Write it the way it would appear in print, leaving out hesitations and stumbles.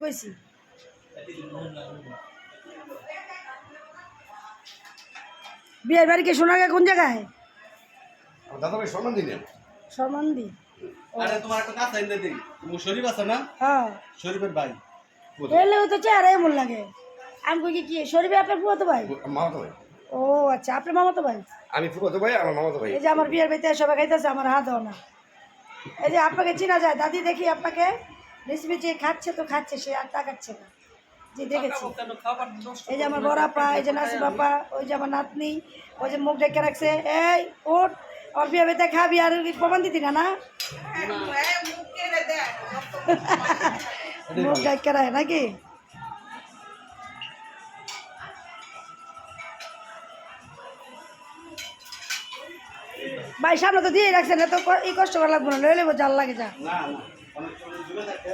কইছি বিয়ের বাড়ি কি সোনাগে কোন জায়গায়? দাদা ভাই সম্মান দিলেন সরমান্দি। আরে তোমার একটা কাজ আইনে দেই। তুমি শরীফ আছে না? হ্যাঁ শরীফের ভাই। এলে তো চেহারা এমন লাগে। আমি কই কি শরীফে আপনার ফুয়াতো ভাই? মামাতো ভাই। ও আচ্ছা, আপনার মামাতো ভাই? আমি ফুফাতো ভাই, আমার মামাতো ভাই। এই যে আমার বিয়ের বাড়িতে সবাই খাইতেছে, আমার হাত দাও না। এই যে আপনাকে চেনা যায় দাদি, দেখি আপনাকে রেসিপি যে খাচ্ছে তো খাচ্ছে, সে আর তাকাচ্ছে না। জি দেখেছি। এই যে আমার বড় আপা, এই যে নাসিব আপা, ওই যে আমার নাতনি, ওই যে মুখ ডেকে রাখছে। এই ওঠ, ওর বিয়ে বাড়িতে খাবি আর প্রমাণ দিতি না? না মুখ ডেকে রাখে নাকি? ভাই সামনে তো দিয়ে রাখছেন, এত এই কষ্ট করা লাগবে না, লয়ে লেবো জাল লাগে যা। না না, অনেক দূরে থাকে।